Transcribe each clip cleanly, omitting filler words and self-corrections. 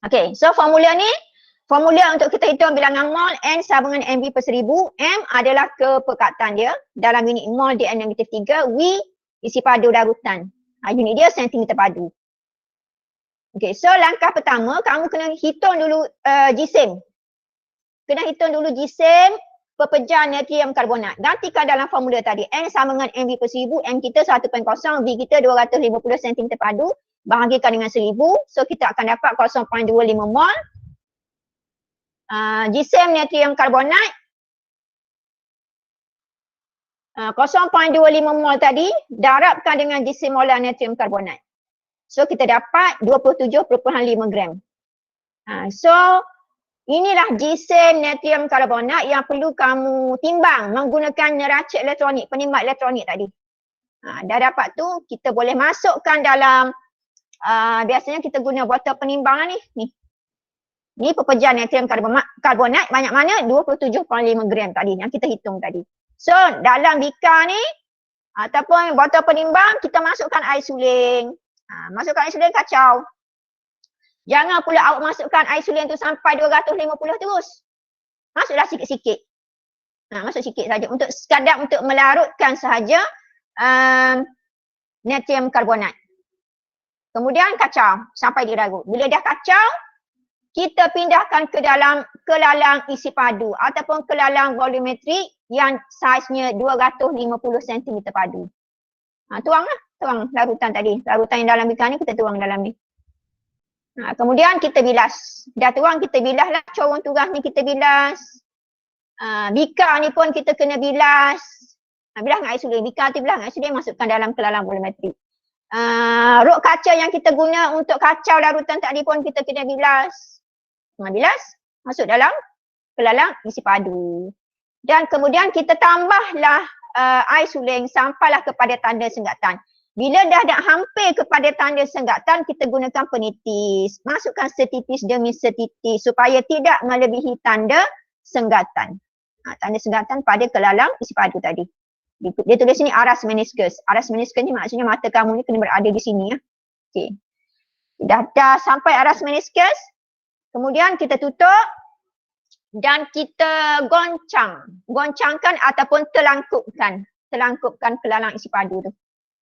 Okay, so formula untuk kita hitung bilangan mol N sama dengan MV per 1000. M adalah kepekatan dia dalam unit mol Dn -3. V isi padu larutan. Unit dia sentimeter padu. Okay, so langkah pertama kamu kena hitung dulu GSM. Kena hitung dulu GSM pepejah natrium karbonat. Gantikan dalam formula tadi. N sama dengan MV per 1000. M kita 1.0, V kita 250 cm padu. Bahagikan dengan 1000. So kita akan dapat 0.25 mol. GSM natrium karbonat 0.25 mol tadi darabkan dengan GSM molar natrium karbonat. So kita dapat 27.5 gram. So inilah GSM natrium karbonat yang perlu kamu timbang menggunakan neraca elektronik, penimbang elektronik tadi. Dah dapat tu kita boleh masukkan dalam biasanya kita guna botol penimbangan ni. Ni pepejah natrium karbonat banyak mana? 27.5 gram tadi yang kita hitung tadi. So dalam bikar ni ataupun botol penimbang kita masukkan air suling. Masukkan air suling kacau. Jangan pula awak masukkan air suling tu sampai 250 terus. Masuklah sikit-sikit. Masuk sikit saja untuk sekadar untuk melarutkan sahaja natrium karbonat. Kemudian kacau sampai dia larut. Bila dah kacau, kita pindahkan ke dalam kelalang isi padu ataupun kelalang volumetrik yang saiznya 250 cm padu. Tuanglah, tuang larutan tadi. Larutan yang dalam bikar ni kita tuang dalam ni. Kemudian kita bilas. Dah tuang kita bilas lah. Corong tugas ni kita bilas. Bikar ni pun kita kena bilas. Bilas dengan air suling. Bikar tu bilas dengan air suling masukkan dalam kelalang volumetrik. Rok kaca yang kita guna untuk kacau larutan tadi pun kita kena bilas. Bilas, masuk dalam kelalang isi padu. Dan kemudian kita tambahlah air suling sampailah kepada tanda senggatan. Bila dah hampir kepada tanda senggatan, kita gunakan penitis. Masukkan setitis demi setitis supaya tidak melebihi tanda senggatan. Tanda senggatan pada kelalang isi padu tadi. Dia tulis sini aras meniskus. Aras meniskus ni maksudnya mata kamu ni kena berada di sini ya. Okey. Dah sampai aras meniskus. Kemudian kita tutup dan kita goncangkan ataupun telangkupkan kelalang isi padu tu.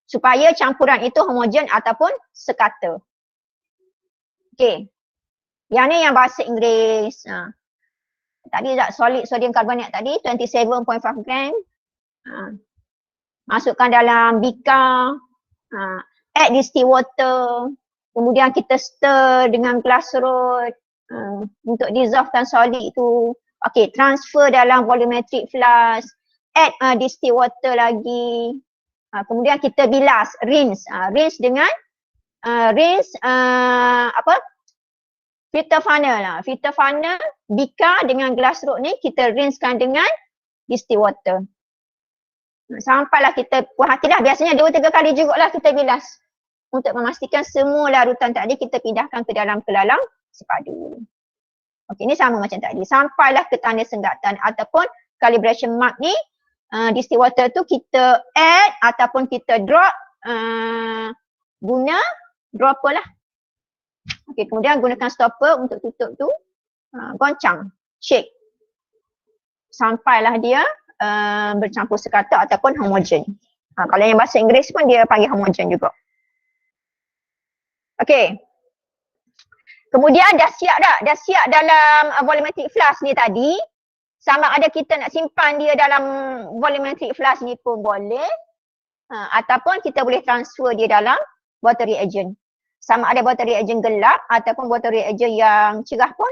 Supaya campuran itu homogen ataupun sekata. Okey. Yang ni yang bahasa Inggeris. Tadi solid sodium karbonat tadi 27.5 gram. Masukkan dalam bikar. Add distilled water. Kemudian kita stir dengan glasrod. Untuk dissolvekan solid itu. Okey, transfer dalam volumetric flask. Add distilled water lagi. Kemudian kita bilas, rinse. Rinse dengan filter funnel lah. Filter funnel, bikar dengan glasrod ni kita rinsekan dengan distilled water. Sampailah kita puas hati dah. Biasanya 2-3 kali jugalah kita bilas. Untuk memastikan semua larutan tadi kita pindahkan ke dalam kelalang isi padu. Okey, ni sama macam tadi. Sampailah ke tanda senggatan ataupun calibration mark ni, distilled water tu kita add ataupun kita drop guna dropper lah. Okey, kemudian gunakan stopper untuk tutup tu. Goncang, shake. Sampailah dia bercampur sekata ataupun homogen. Kalau yang bahasa Inggeris pun dia panggil homogen juga. Okey. Kemudian dah siap dah? Dah siap dalam volumetric flask ni tadi. Sama ada kita nak simpan dia dalam volumetric flask ni pun boleh. Ataupun kita boleh transfer dia dalam bottle reagent. Sama ada bottle reagent gelap ataupun bottle reagent yang cerah pun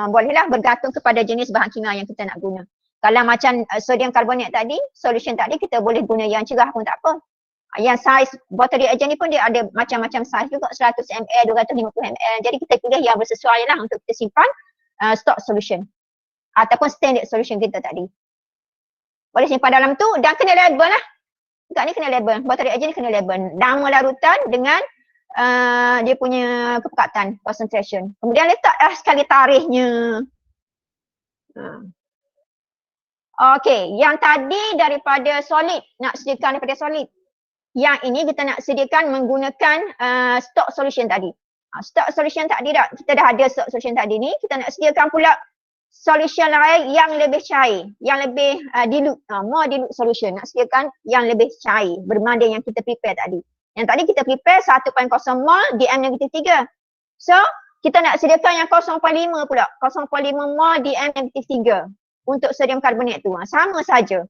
bolehlah bergantung kepada jenis bahan kimia yang kita nak guna. Kalau macam sodium karbonat tadi, solution tadi kita boleh guna yang cerah pun tak apa. Yang saiz bottle reagent ni pun dia ada macam-macam saiz juga, 100 ml, 250 ml. Jadi kita pilih yang bersesuaian lah untuk kita simpan stock solution ataupun standard solution kita tadi. Boleh simpan dalam tu dan kena label lah. Dekat ni kena label, bottle reagent ni kena label. Nama larutan dengan dia punya kepekatan, concentration. Kemudian letaklah sekali tarikhnya. Okey, yang tadi daripada solid, nak sediakan daripada solid. Yang ini kita nak sediakan menggunakan stock solution tadi. Stock solution tadi dah, kita dah ada stock solution tadi ni, kita nak sediakan pula solution lain yang lebih cair, yang lebih dilute, more dilute solution. Nak sediakan yang lebih cair berbanding yang kita prepare tadi. Yang tadi kita prepare 1.0 mol DM-3. So, kita nak sediakan yang 0.5 pula, 0.5 mol DM-3 untuk sodium karbonat tu. Sama saja.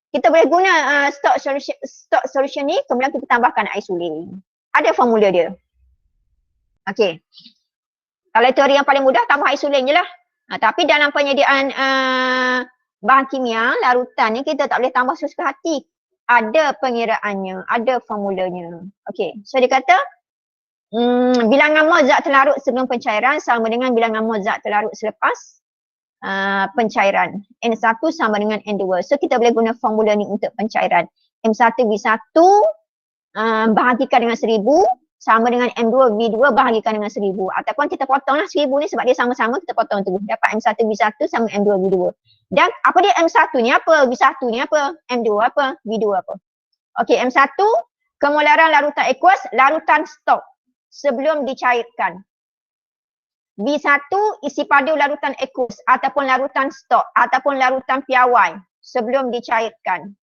Kita boleh guna stock solution ni, kemudian kita tambahkan air suling. Ada formula dia. Okey. Kalau teori yang paling mudah, tambah air suling je lah. Tapi dalam penyediaan bahan kimia, larutan ni kita tak boleh tambah sesuka hati. Ada pengiraannya, ada formulanya. Okey, so dia kata bilangan mol zat terlarut sebelum pencairan sama dengan bilangan mol zat terlarut selepas pencairan. N1 sama dengan N2. So kita boleh guna formula ni untuk pencairan. M1V1 bahagikan dengan 1000 sama dengan M2V2 bahagikan dengan 1000. Ataupun kita potonglah 1000 ni sebab dia sama-sama, kita potong tu. Dapat M1V1 sama M2V2. Dan apa dia M1 ni apa? V1 ni apa? M2 apa? V2 apa? Okey, M1 kemolaran larutan aqueous, larutan stok sebelum dicairkan. V1 isi padu larutan aqueous ataupun larutan stok ataupun larutan piawai sebelum dicairkan.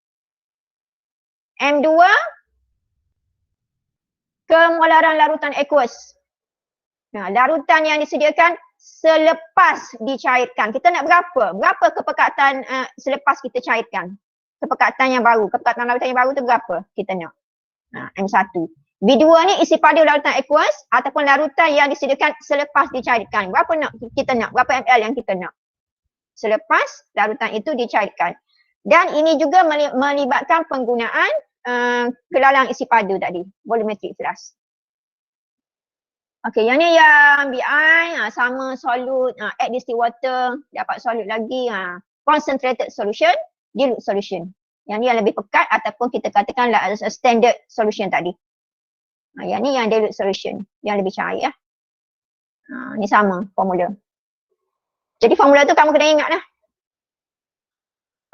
M2 kemolaran larutan aqueous. Larutan yang disediakan selepas dicairkan. Kita nak berapa? Berapa kepekatan selepas kita cairkan? Kepekatan yang baru. Kepekatan larutan yang baru tu berapa kita nak? M1. V2 ni isi padu larutan aqueous ataupun larutan yang disediakan selepas dicairkan. Berapa nak kita nak? Berapa ml yang kita nak? Selepas larutan itu dicairkan. Dan ini juga melibatkan penggunaan kelalang isi padu tadi, volumetric flash. Okey, yang ni yang BI sama solute, add distilled water, dapat solute lagi, concentrated solution, dilute solution. Yang ni yang lebih pekat ataupun kita katakan standard solution tadi. Yang ni yang dilute solution, yang lebih cair. Ni sama formula. Jadi formula tu kamu kena ingat lah.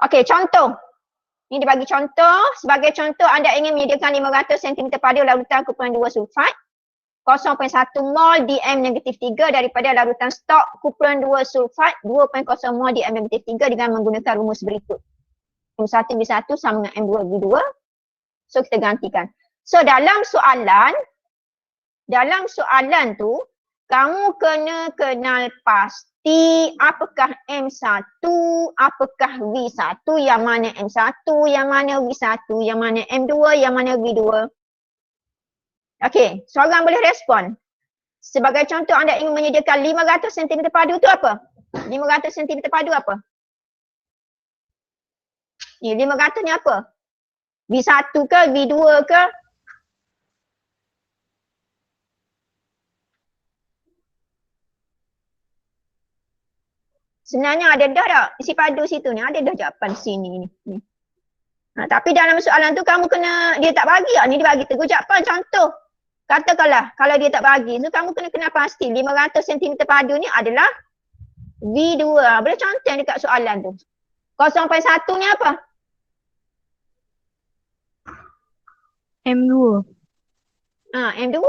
Okey, contoh. Ini dibagi contoh. Sebagai contoh, anda ingin menyediakan 500 cm padu larutan kumpulan 2 sulfat 0.1 mol DM-3 daripada larutan stok kumpulan 2 sulfat 2.0 mol DM-3 dengan menggunakan rumus berikut. M1V1 sama dengan M2V2. So kita gantikan. So dalam soalan tu, kamu kena kenal pasti apakah M1, apakah V1, yang mana M1, yang mana V1, yang mana M2, yang mana V2. Okey, seorang boleh respon. Sebagai contoh, anda ingin menyediakan 500 cm padu tu apa? 500 cm padu apa? Ni 500 ni apa? V1 ke, V2 ke? Sebenarnya ada dah tak? Isi padu situ ni ada dah jawapan sini ni. Tapi dalam soalan tu kamu kena, dia tak bagi ni dia bagi tegur jawapan contoh. Katakanlah kalau dia tak bagi, so kamu kena kenal pasti 500 cm padu ni adalah V2. Boleh contoh dekat soalan tu. 0.1 ni apa? M2. M2.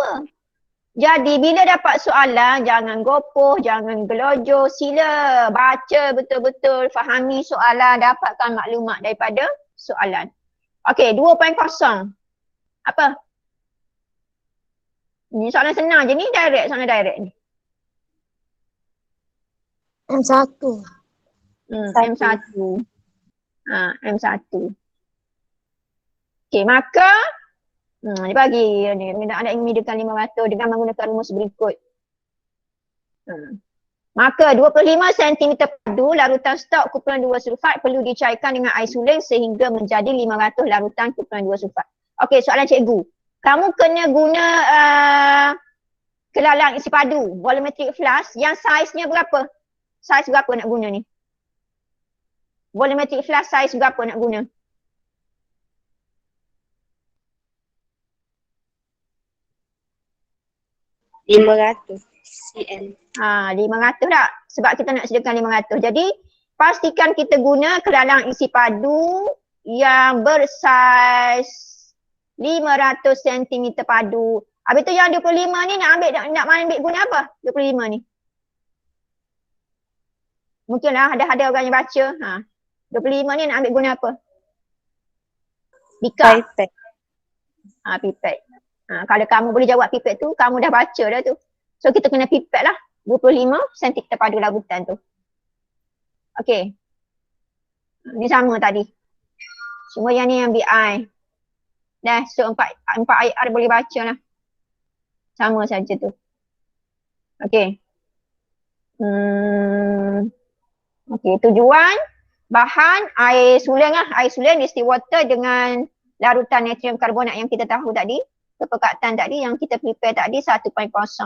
Jadi bila dapat soalan, jangan gopoh, jangan gelojoh, sila baca betul-betul, fahami soalan, dapatkan maklumat daripada soalan. Okey, 2.0. Apa? Ni soalan senang je ni, soalan direct ni. M1. M1. M1. Okey, maka dia bagi ni, anda ingin menyediakan 500 dengan menggunakan rumus berikut. Maka 25 cm padu larutan stok kumpulan 2 sulfat perlu dicairkan dengan air suling sehingga menjadi 500 larutan kumpulan 2 sulfat. Okey, soalan cikgu. Kamu kena guna kelalang isi padu, volumetric flash yang saiznya berapa? Saiz berapa nak guna ni? Volumetric flash saiz berapa nak guna? cm. 500 tak? Sebab kita nak sediakan 500. Jadi pastikan kita guna kelalang isi padu yang bersaiz 500 cm padu Habis tu yang 25 ni nak ambil guna apa? 25 ni. Mungkinlah ada orang yang baca. 25 ni nak ambil guna apa? Bika. Pipet. Pipet. Kalau kamu boleh jawab pipet tu, kamu dah baca dah tu. So kita kena pipet lah. 25 cm padu larutan tu. Okey. Ni sama tadi. Semua yang ni yang BI. Dah, so 4 IR boleh baca lah. Sama saja tu. Okey. Okey, tujuan bahan air sulen lah. Air sulen distilled water dengan larutan natrium karbonat yang kita tahu tadi. Kepekatan tadi yang kita prepare tadi 1.0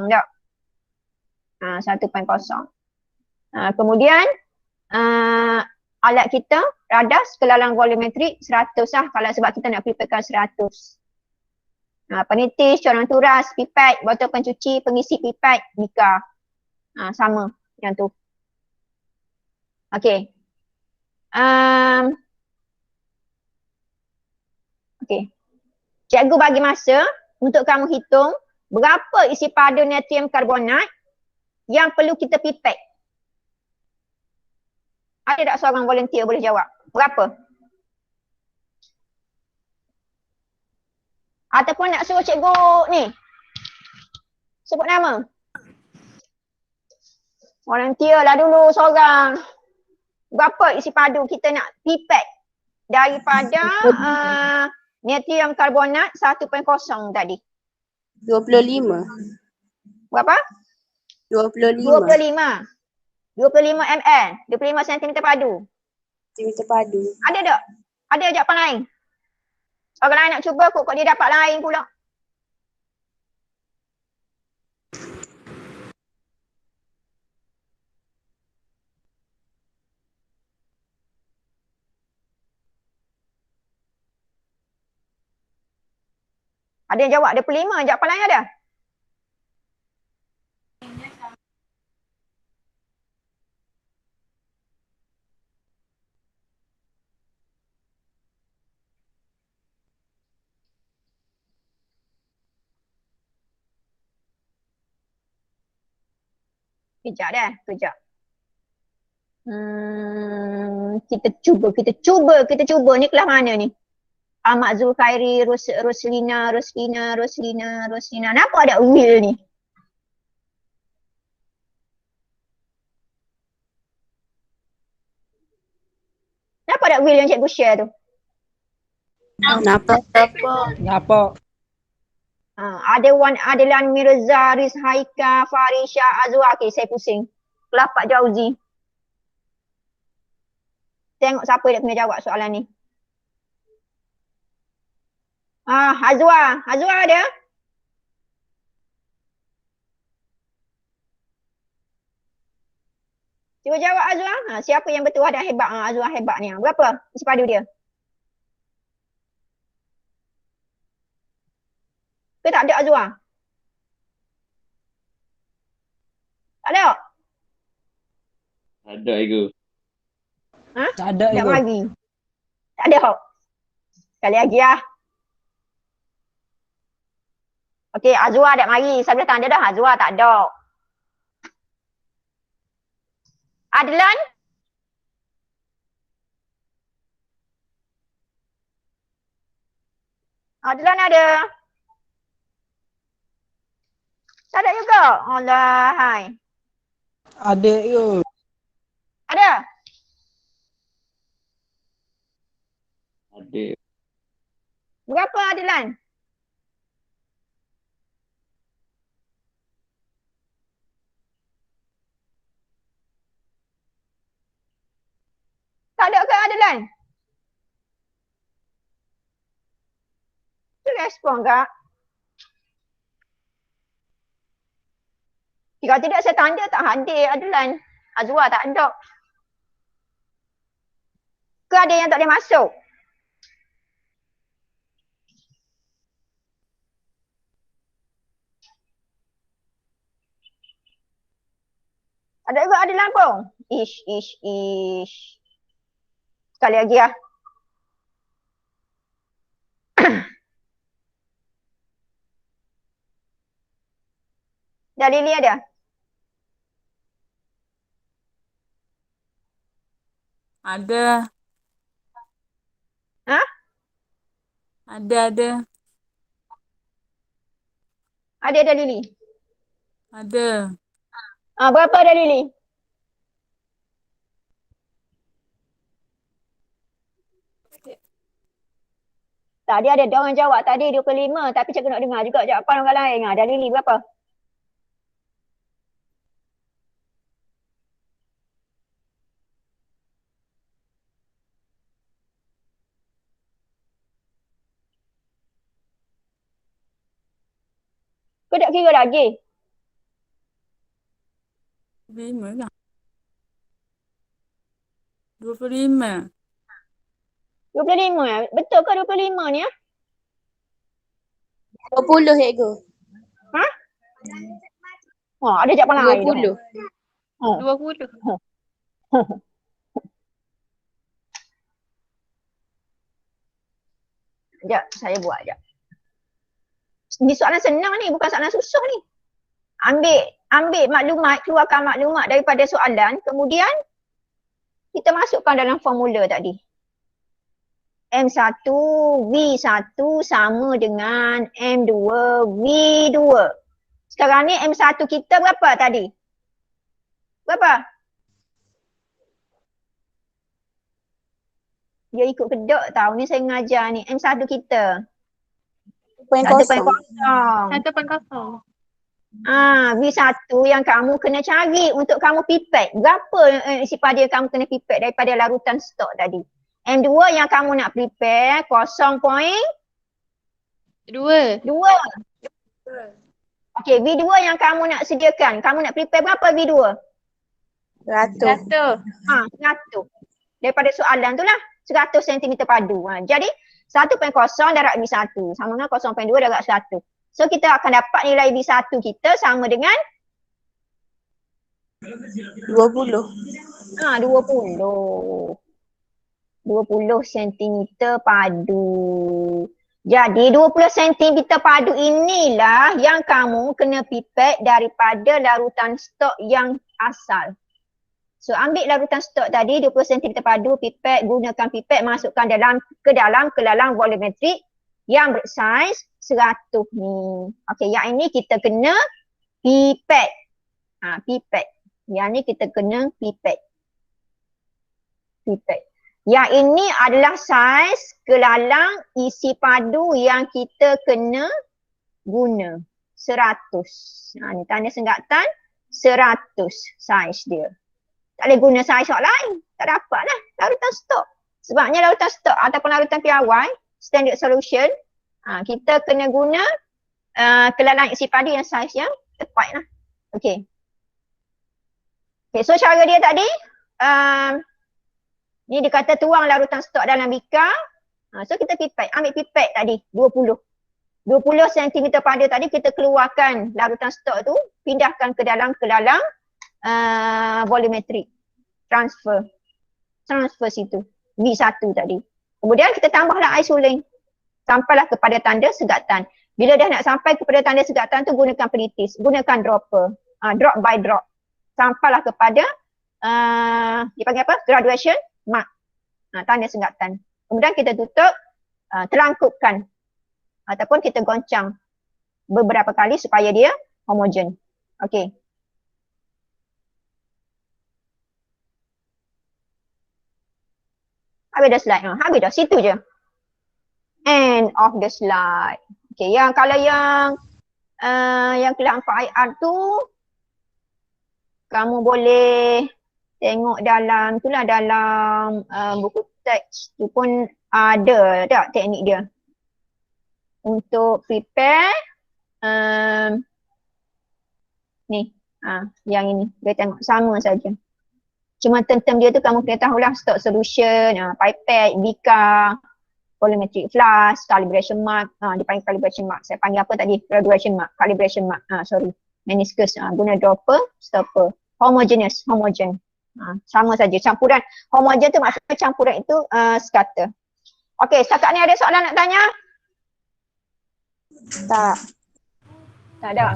dah. 1.0. Kemudian alat kita radas kelalang volumetrik 100 lah kalau sebab kita nak preparekan 100. Penitis, corang turas, pipet, botol pencuci, pengisi pipet, bika. Sama yang tu. Okey. Okey. Cikgu bagi masa untuk kamu hitung berapa isi padu natrium karbonat yang perlu kita pipet. Ada tak seorang volunteer boleh jawab? Berapa? Ataupun nak suruh cikgu ni. Sebut nama. Volunteer lah dulu seorang. Berapa isi padu kita nak pipet daripada natrium karbonat 1.0 tadi? 25. Berapa? 25. 25 ml. 25 cm padu. Cm padu. Ada tak? Ada jawapan lain? Orang lain nak cuba kok dia dapat lain pula. Ada yang jawab 25, jawapan lain ada? Kejap dah, kejap. Kita cuba. Ni kelas mana ni? Ahmad Zulkhairi, Roslina. Kenapa ada Will ni? Kenapa ada Will yang cikgu share tu? Nampak. Ada Wan Adilan Mirza, Riz Haika, Farisha, Azwa. Okay, saya pusing. Kelas Pak Jauzi. Tengok siapa yang kena jawab soalan ni. Azwa. Azwa ada? Cuba jawab Azwa. Siapa yang bertuah dan hebat? Azwa hebat ni. Berapa isi padu dia? Ke tak ada Azwa? Tak ada? Ada ego. Tak ada Tak ego. bagi. Tak ada. Sekali lagi lah. Okey, Azwa tak mari. Saya boleh tanda dah. Azwa tak ada. Adlan? Adlan ada? Tak ada juga. Allah, hai. Ada ego. Ada? Ada. Berapa Adlan? Tak ada ke Adlan? Tu respon kak. Jika tidak saya tanda tak hadir Adlan. Azwa tak ada. Ke ada yang tak boleh masuk? Ada juga Adlan pun? Ish. Sekali lagi lah. Dah Lily ada? Ada. Ha? Ada. Ada dah Lily? Ada. Berapa dah Lily? Tadi ada dia orang jawab tadi 25 tapi cikgu nak dengar juga jawapan orang lain. Dah Lily berapa? Kau tak kira lagi? 25 kan? 25. 25 Betul ke 25 ni? 20 cikgu. Ha? Ada jawapan lain. 20. 20. Sekejap, saya buat sekejap. Ni soalan senang ni, bukan soalan susah ni. Ambil maklumat, keluarkan maklumat daripada soalan, kemudian kita masukkan dalam formula tadi. M1 V1 sama dengan M2 V2. Sekarang ni M1 kita berapa tadi? Berapa? Dia ikut kedok tau. Ni saya mengajar ni. M1 kita. 1.0. 1.0. V1 yang kamu kena cari untuk kamu pipet. Berapa isi pada yang kamu kena pipet daripada larutan stok tadi? M2 yang kamu nak prepare 0.2. Okey, V2 yang kamu nak sediakan. Kamu nak prepare berapa V2? 100. 100. Daripada soalan tu lah. 100 cm padu. Jadi 1.0 darab V1 sama dengan 0.2 darab 100. So kita akan dapat nilai V1 kita sama dengan 20. 20 cm padu. Jadi 20 cm padu inilah yang kamu kena pipet daripada larutan stok yang asal. So ambil larutan stok tadi 20 cm padu, pipet, gunakan pipet, masukkan ke dalam kelalang volumetrik yang bersaiz 100 ni. Okey, yang ini kita kena pipet. Pipet. Yang ni kita kena pipet. Yang ini adalah saiz kelalang isi padu yang kita kena guna. 100. Ni tanda senggatan 100 saiz dia. Tak boleh guna saiz yang lain. Tak dapat lah larutan stok. Sebabnya larutan stok ataupun larutan piawai, standard solution, kita kena guna kelalang isi padu yang saiz yang tepat lah. Okey. So cara dia tadi, ni dia kata tuang larutan stok dalam bikar. So kita pipet, ambil pipet tadi 20 cm padu tadi kita keluarkan larutan stok tu, pindahkan ke dalam kelalang volumetrik. Transfer situ. V1 tadi. Kemudian kita tambahlah isolate. Sampailah kepada tanda segatan. Bila dah nak sampai kepada tanda segatan tu gunakan pelitis. Gunakan dropper. Drop by drop. Sampailah kepada dipanggil apa? Graduation mark. Tanda segatan. Kemudian kita tutup, terangkupkan. Ataupun kita goncang beberapa kali supaya dia homogen. Okey. Habis dah slide. Habis dah. Situ je. End of the slide. Okay. Yang kalau yang kelas 4 IR tu, kamu boleh tengok dalam tu lah, dalam buku teks tu pun ada tak teknik dia. Untuk prepare ni. Yang ini. Dia tengok sama saja. Cuma term dia tu kamu kena tahulah stock solution, pipette, bika, volumetric flask, calibration mark, dipanggil calibration mark. Saya panggil apa tadi? Graduation mark, calibration mark. Meniscus, guna dropper, stopper. Homogen. Sama saja. Campuran homogen tu maksudnya campuran itu scatter. Okey, setakat ni ada soalan nak tanya? Tak. Tak ada.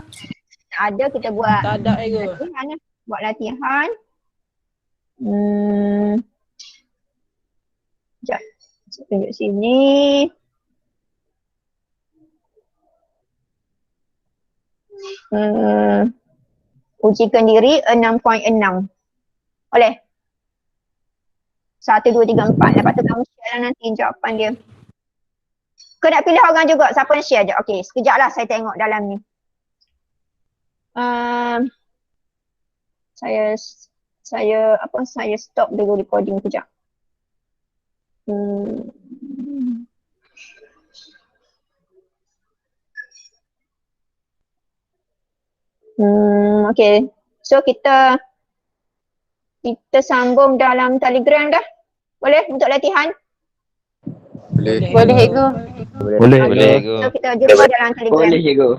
ada kita buat Tak ada ego. latihan lah. Buat latihan. Sekejap. Saya tunjuk sini. Ujikan diri 6.6. Boleh? 1, 2, 3, 4. Lepas tu kamu share lah nanti jawapan dia. Kau nak pilih orang juga. Siapa yang share je? Okey, sekejap lah saya tengok dalam ni. Saya stop dulu recording sekejap. Okey. So kita sambung dalam Telegram dah. Boleh untuk latihan? Boleh. Boleh, Ego. Boleh. So kita jumpa dalam Telegram. Boleh, cikgu.